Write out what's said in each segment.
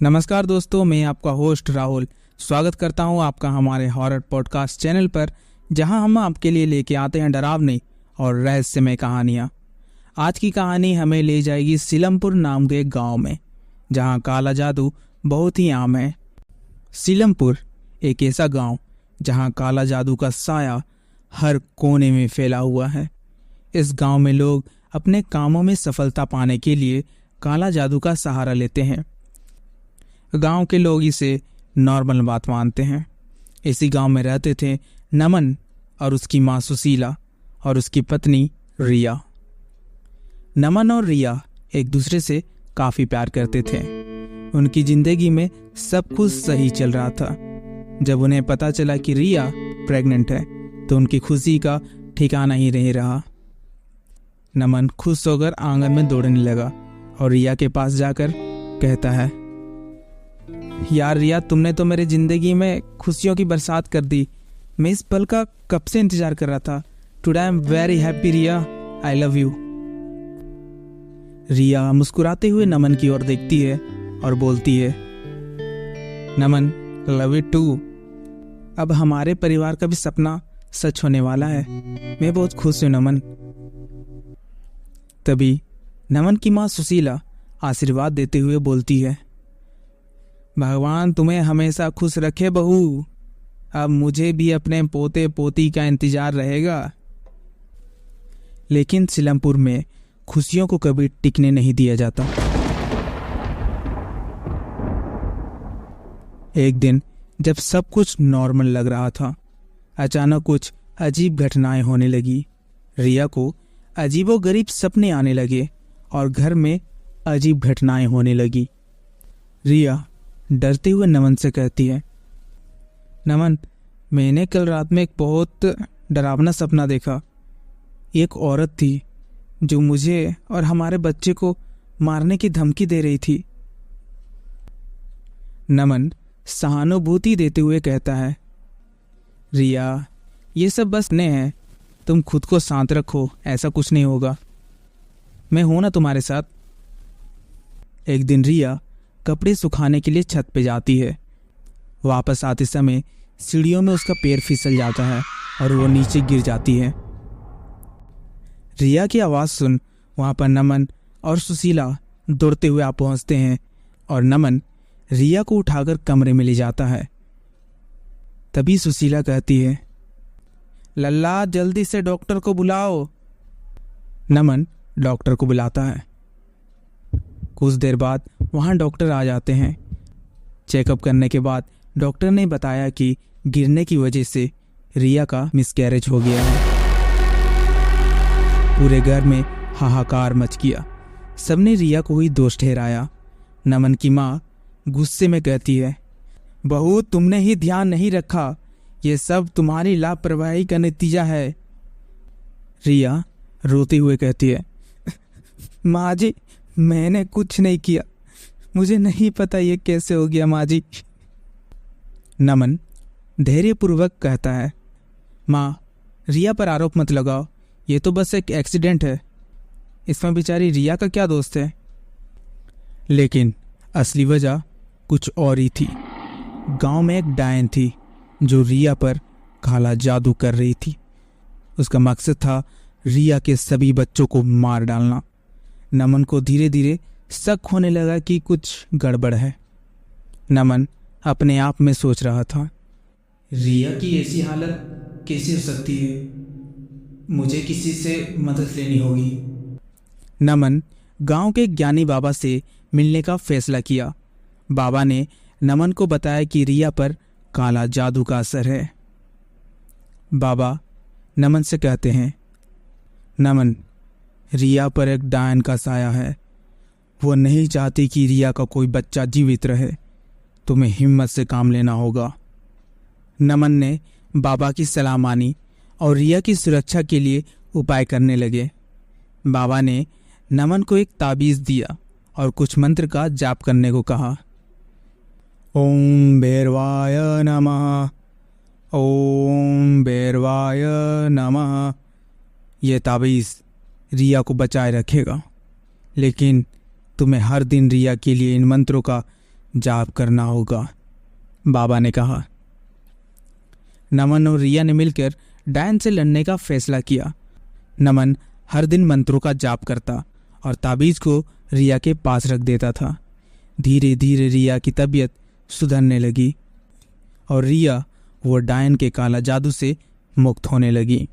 नमस्कार दोस्तों, मैं आपका होस्ट राहुल स्वागत करता हूं आपका हमारे हॉरर पॉडकास्ट चैनल पर, जहां हम आपके लिए लेके आते हैं डरावनी और रहस्यमय कहानियां। आज की कहानी हमें ले जाएगी सीलमपुर नाम के गांव में, जहां काला जादू बहुत ही आम है। सीलमपुर एक ऐसा गांव जहां काला जादू का साया हर कोने में फैला हुआ है। इस गांव में लोग अपने कामों में सफलता पाने के लिए काला जादू का सहारा लेते हैं। गांव के लोग इसे नॉर्मल बात मानते हैं। इसी गांव में रहते थे नमन और उसकी मां सुशीला और उसकी पत्नी रिया। नमन और रिया एक दूसरे से काफी प्यार करते थे। उनकी जिंदगी में सब कुछ सही चल रहा था। जब उन्हें पता चला कि रिया प्रेग्नेंट है तो उनकी खुशी का ठिकाना ही नहीं रहा। नमन खुश होकर आंगन में दौड़ने लगा और रिया के पास जाकर कहता है, यार रिया, तुमने तो मेरी जिंदगी में खुशियों की बरसात कर दी। मैं इस पल का कब से इंतजार कर रहा था। Today I am very happy Riya, I love you. Riya मुस्कुराते हुए नमन की ओर देखती है और बोलती है, नमन लव यू टू। अब हमारे परिवार का भी सपना सच होने वाला है। मैं बहुत खुश हूं नमन। तभी नमन की मां सुशीला आशीर्वाद देते हुए बोलती है, भगवान तुम्हें हमेशा खुश रखे बहू। अब मुझे भी अपने पोते पोती का इंतजार रहेगा। लेकिन सीलमपुर में खुशियों को कभी टिकने नहीं दिया जाता। एक दिन जब सब कुछ नॉर्मल लग रहा था, अचानक कुछ अजीब घटनाएं होने लगी। रिया को अजीबोगरीब सपने आने लगे और घर में अजीब घटनाएं होने लगी। रिया डरते हुए नमन से कहती है, नमन, मैंने कल रात में एक बहुत डरावना सपना देखा। एक औरत थी जो मुझे और हमारे बच्चे को मारने की धमकी दे रही थी। नमन सहानुभूति देते हुए कहता है, रिया, ये सब बस ने हैं, तुम खुद को शांत रखो, ऐसा कुछ नहीं होगा, मैं हूं ना तुम्हारे साथ। एक दिन रिया कपड़े सुखाने के लिए छत पे जाती है। वापस आते समय सीढ़ियों में उसका पैर फिसल जाता है और वो नीचे गिर जाती है। रिया की आवाज़ सुन वहाँ पर नमन और सुशीला दौड़ते हुए आ पहुँचते हैं और नमन रिया को उठाकर कमरे में ले जाता है। तभी सुशीला कहती है, लल्ला जल्दी से डॉक्टर को बुलाओ। नमन डॉक्टर को बुलाता है। कुछ देर बाद वहाँ डॉक्टर आ जाते हैं। चेकअप करने के बाद डॉक्टर ने बताया कि गिरने की वजह से रिया का मिसकैरेज हो गया है। पूरे घर में हाहाकार मच गया। सबने रिया को ही दोष ठहराया। नमन की माँ गुस्से में कहती है, बहू, तुमने ही ध्यान नहीं रखा, ये सब तुम्हारी लापरवाही का नतीजा है। रिया रोते हुए कहती है, माँ जी, मैंने कुछ नहीं किया, मुझे नहीं पता ये कैसे हो गया माँ जी। नमन धैर्यपूर्वक कहता है, माँ, रिया पर आरोप मत लगाओ, ये तो बस एक एक्सीडेंट है, इसमें बेचारी रिया का क्या दोस्त है। लेकिन असली वजह कुछ और ही थी। गांव में एक डायन थी जो रिया पर काला जादू कर रही थी। उसका मकसद था रिया के सभी बच्चों को मार डालना। नमन को धीरे धीरे शक होने लगा कि कुछ गड़बड़ है। नमन अपने आप में सोच रहा था, रिया की ऐसी हालत कैसे हो सकती है, मुझे किसी से मदद लेनी होगी। नमन गांव के ज्ञानी बाबा से मिलने का फैसला किया। बाबा ने नमन को बताया कि रिया पर काला जादू का असर है। बाबा नमन से कहते हैं, नमन, रिया पर एक डायन का साया है। वो नहीं चाहती कि रिया का कोई बच्चा जीवित रहे। तुम्हें हिम्मत से काम लेना होगा। नमन ने बाबा की सलाह मानी और रिया की सुरक्षा के लिए उपाय करने लगे। बाबा ने नमन को एक ताबीज़ दिया और कुछ मंत्र का जाप करने को कहा। ओम भैरवाय नमः, ओम भैरवाय नमः। यह ताबीज़ रिया को बचाए रखेगा, लेकिन तुम्हें हर दिन रिया के लिए इन मंत्रों का जाप करना होगा, बाबा ने कहा। नमन और रिया ने मिलकर डायन से लड़ने का फैसला किया। नमन हर दिन मंत्रों का जाप करता और ताबीज को रिया के पास रख देता था। धीरे धीरे रिया की तबीयत सुधरने लगी और रिया वो डायन के काला जादू से मुक्त होने लगी।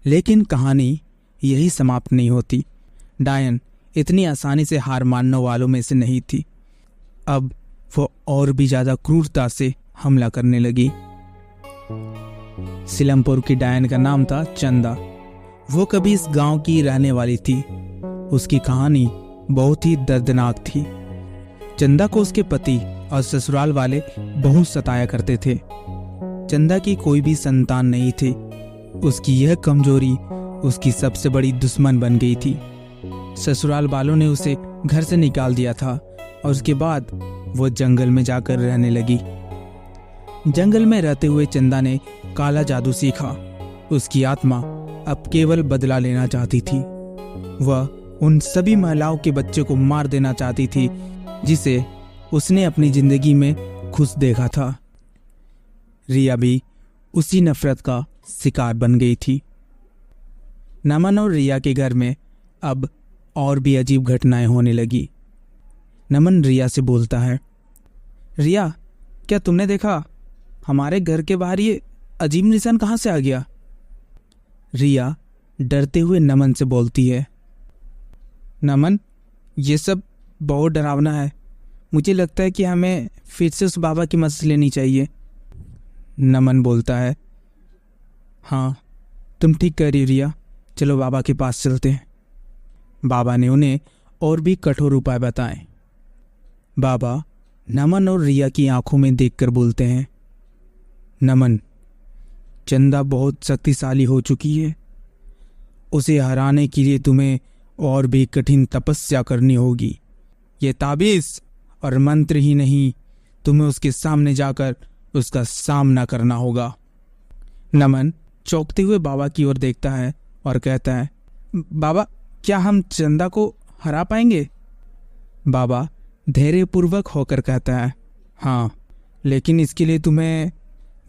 लेकिन कहानी यही समाप्त नहीं होती। डायन इतनी आसानी से हार मानने वालों में से नहीं थी। अब वो और भी ज्यादा क्रूरता से हमला करने लगी। सिलमपुर की डायन का नाम था चंदा। वो कभी इस गांव की रहने वाली थी। उसकी कहानी बहुत ही दर्दनाक थी। चंदा को उसके पति और ससुराल वाले बहुत सताया करते थे। चंदा की कोई भी संतान नहीं थी। उसकी यह कमजोरी उसकी सबसे बड़ी दुश्मन बन गई थी। ससुराल वालों ने उसे घर से निकाल दिया था और उसके बाद वो जंगल में जाकर रहने लगी। जंगल में रहते हुए चंदा ने काला जादू सीखा। उसकी आत्मा अब केवल बदला लेना चाहती थी। वह उन सभी महिलाओं के बच्चे को मार देना चाहती थी जिसे उसने अपनी जिंदगी में खुश देखा था। रिया भी उसी नफरत का शिकार बन गई थी। नमन और रिया के घर में अब और भी अजीब घटनाएं होने लगी। नमन रिया से बोलता है, रिया, क्या तुमने देखा हमारे घर के बाहर ये अजीब निशान कहाँ से आ गया? रिया डरते हुए नमन से बोलती है, नमन, ये सब बहुत डरावना है। मुझे लगता है कि हमें फिर से उस बाबा की मदद लेनी चाहिए। नमन बोलता है, हाँ, तुम ठीक कह रही रिया, चलो बाबा के पास चलते हैं। बाबा ने उन्हें और भी कठोर उपाय बताए। बाबा नमन और रिया की आंखों में देखकर बोलते हैं, नमन, चंदा बहुत शक्तिशाली हो चुकी है। उसे हराने के लिए तुम्हें और भी कठिन तपस्या करनी होगी। ये ताबीज और मंत्र ही नहीं, तुम्हें उसके सामने जाकर उसका सामना करना होगा। नमन चौंकते हुए बाबा की ओर देखता है और कहता है, बाबा, क्या हम चंदा को हरा पाएंगे? बाबा धैर्यपूर्वक होकर कहता है, हाँ, लेकिन इसके लिए तुम्हें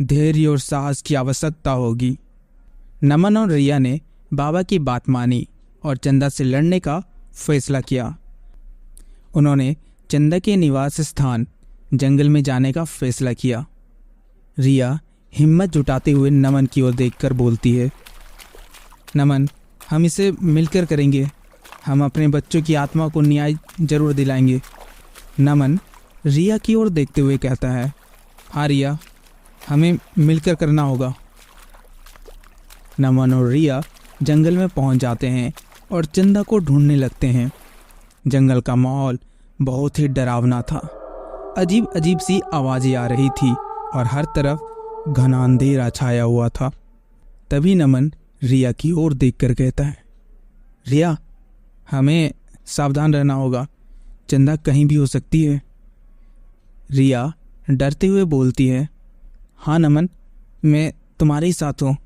धैर्य और साहस की आवश्यकता होगी। नमन और रिया ने बाबा की बात मानी और चंदा से लड़ने का फैसला किया। उन्होंने चंदा के निवास स्थान जंगल में जाने का फैसला किया। रिया हिम्मत जुटाते हुए नमन की ओर देखकर बोलती है, नमन, हम इसे मिलकर करेंगे। हम अपने बच्चों की आत्मा को न्याय जरूर दिलाएंगे। नमन रिया की ओर देखते हुए कहता है, हाँ रिया, हमें मिलकर करना होगा। नमन और रिया जंगल में पहुंच जाते हैं और चंदा को ढूंढने लगते हैं। जंगल का माहौल बहुत ही डरावना था। अजीब अजीब सी आवाजें आ रही थी और हर तरफ घना अंधेरा छाया हुआ था। तभी नमन रिया की ओर देखकर कहता है, रिया, हमें सावधान रहना होगा। चंदा कहीं भी हो सकती है। रिया डरते हुए बोलती है, हाँ नमन, मैं तुम्हारे ही साथ हूँ।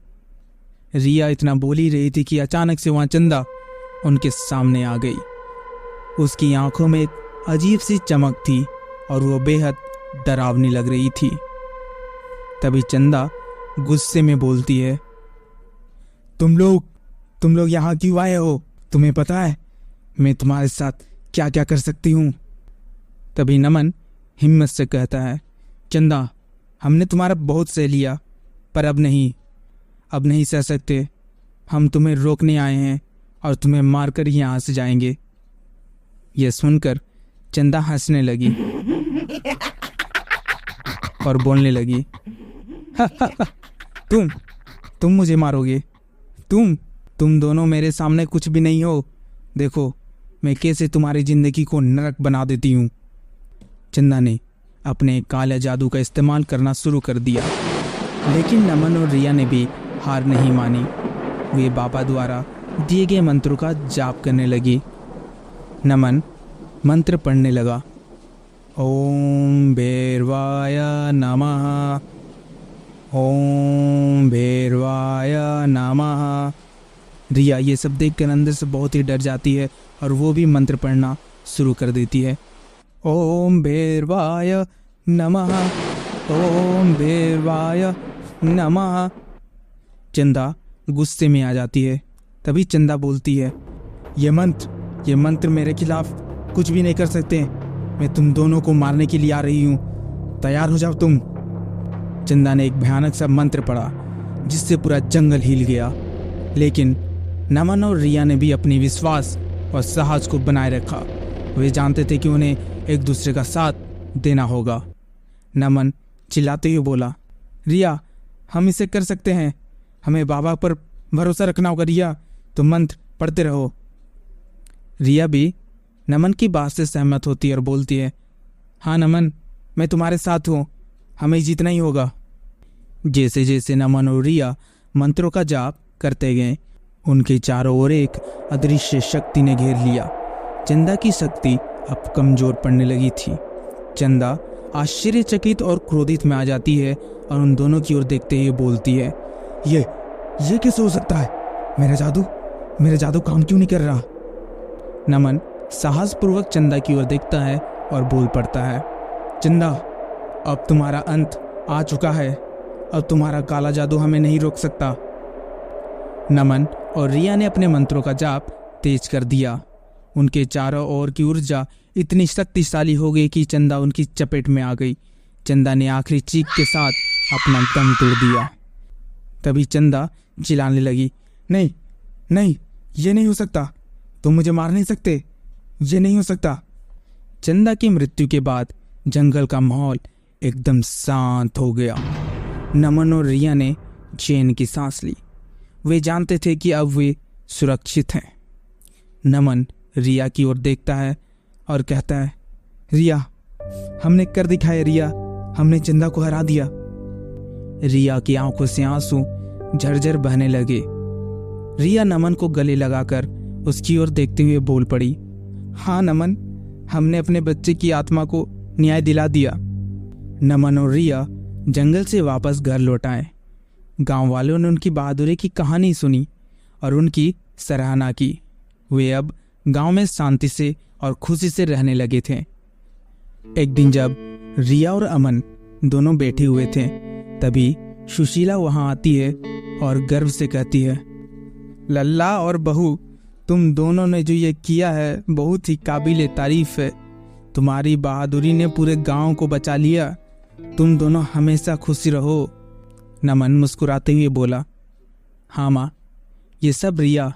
रिया इतना बोल ही रही थी कि अचानक से वहाँ चंदा उनके सामने आ गई। उसकी आंखों में एक अजीब सी चमक थी और वो बेहद डरावनी लग रही थी। तभी चंदा गुस्से में बोलती है, तुम लोग यहाँ क्यों आए हो? तुम्हें पता है मैं तुम्हारे साथ क्या क्या कर सकती हूँ? तभी नमन हिम्मत से कहता है, चंदा, हमने तुम्हारा बहुत सह लिया, पर अब नहीं सह सकते। हम तुम्हें रोकने आए हैं और तुम्हें मारकर यहाँ से जाएंगे। यह सुनकर चंदा हंसने लगी और बोलने लगी, तुम मुझे मारोगे? तुम दोनों मेरे सामने कुछ भी नहीं हो। देखो मैं कैसे तुम्हारी जिंदगी को नरक बना देती हूँ। चंदा ने अपने काले जादू का इस्तेमाल करना शुरू कर दिया, लेकिन नमन और रिया ने भी हार नहीं मानी। वे बाबा द्वारा दिए गए मंत्रों का जाप करने लगी। नमन मंत्र पढ़ने लगा, ओम भैरवाय नमः, ओम भैरवाय नमः। रिया ये सब देखकर अंदर से बहुत ही डर जाती है और वो भी मंत्र पढ़ना शुरू कर देती है, ओम भैरवाय नमः, ओम भैरवाय नमः। चंदा गुस्से में आ जाती है। तभी चंदा बोलती है, ये मंत्र मेरे खिलाफ कुछ भी नहीं कर सकते। मैं तुम दोनों को मारने के लिए आ रही हूँ, तैयार हो जाओ तुम। चंदा ने एक भयानक सा मंत्र पढ़ा जिससे पूरा जंगल हिल गया, लेकिन नमन और रिया ने भी अपनी विश्वास और साहस को बनाए रखा। वे जानते थे कि उन्हें एक दूसरे का साथ देना होगा। नमन चिल्लाते हुए बोला, रिया हम इसे कर सकते हैं, हमें बाबा पर भरोसा रखना होगा। रिया तुम मंत्र पढ़ते रहो। रिया भी नमन की बात से सहमत होती है और बोलती है, हाँ नमन मैं तुम्हारे साथ हूँ, हमें जीतना ही होगा। जैसे जैसे नमन और रिया मंत्रों का जाप करते गए, उनके चारों ओर एक अदृश्य शक्ति ने घेर लिया। चंदा की शक्ति अब कमजोर पड़ने लगी थी। चंदा आश्चर्यचकित और क्रोधित में आ जाती है और उन दोनों की ओर देखते हुए बोलती है, ये कैसे हो सकता है? मेरा जादू काम क्यों नहीं कर रहा? नमन साहसपूर्वक चंदा की ओर देखता है और बोल पड़ता है, चंदा अब तुम्हारा अंत आ चुका है, अब तुम्हारा काला जादू हमें नहीं रोक सकता। नमन और रिया ने अपने मंत्रों का जाप तेज कर दिया। उनके चारों ओर की ऊर्जा इतनी शक्तिशाली हो गई कि चंदा उनकी चपेट में आ गई। चंदा ने आखिरी चीख के साथ अपना दम तोड़ दिया। तभी चंदा चिल्लाने लगी, नहीं नहीं ये नहीं हो सकता, तुम मुझे मार नहीं सकते, ये नहीं हो सकता। चंदा की मृत्यु के बाद जंगल का माहौल एकदम शांत हो गया। नमन और रिया ने चैन की सांस ली। वे जानते थे कि अब वे सुरक्षित हैं। नमन रिया की ओर देखता है और कहता है, रिया हमने कर दिखाया, रिया हमने चंदा को हरा दिया। रिया की आंखों से आंसू झरझर बहने लगे। रिया नमन को गले लगाकर उसकी ओर देखते हुए बोल पड़ी, हाँ नमन हमने अपने बच्चे की आत्मा को न्याय दिला दिया। नमन और रिया जंगल से वापस घर लौट आए। गांव वालों ने उनकी बहादुरी की कहानी सुनी और उनकी सराहना की। वे अब गांव में शांति से और खुशी से रहने लगे थे। एक दिन जब रिया और अमन दोनों बैठे हुए थे, तभी सुशीला वहां आती है और गर्व से कहती है, लल्ला और बहू तुम दोनों ने जो ये किया है बहुत ही काबिल तारीफ है। तुम्हारी बहादुरी ने पूरे गांव को बचा लिया। तुम दोनों हमेशा खुशी रहो। नमन मुस्कुराते हुए बोला, हाँ माँ ये सब रिया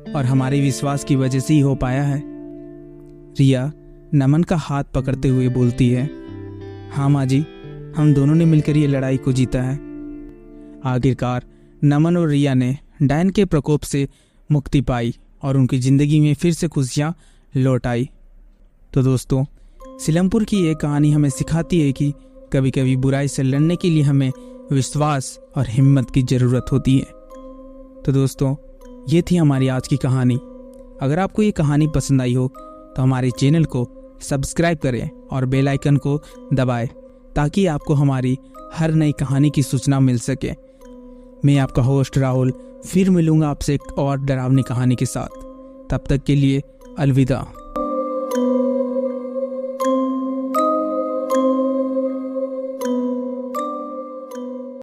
और हमारे विश्वास की वजह से ही हो पाया है। रिया नमन का हाथ पकड़ते हुए बोलती है, हाँ माँ जी हम दोनों ने मिलकर ये लड़ाई को जीता है। आखिरकार नमन और रिया ने डायन के प्रकोप से मुक्ति पाई और उनकी जिंदगी में फिर से खुशियां लौट आई। तो दोस्तों सीलमपुर की ये कहानी हमें सिखाती है कि कभी कभी बुराई से लड़ने के लिए हमें विश्वास और हिम्मत की ज़रूरत होती है। तो दोस्तों ये थी हमारी आज की कहानी। अगर आपको ये कहानी पसंद आई हो तो हमारे चैनल को सब्सक्राइब करें और बेल आइकन को दबाएं ताकि आपको हमारी हर नई कहानी की सूचना मिल सके। मैं आपका होस्ट राहुल फिर मिलूंगा आपसे एक और डरावनी कहानी के साथ। तब तक के लिए अलविदा।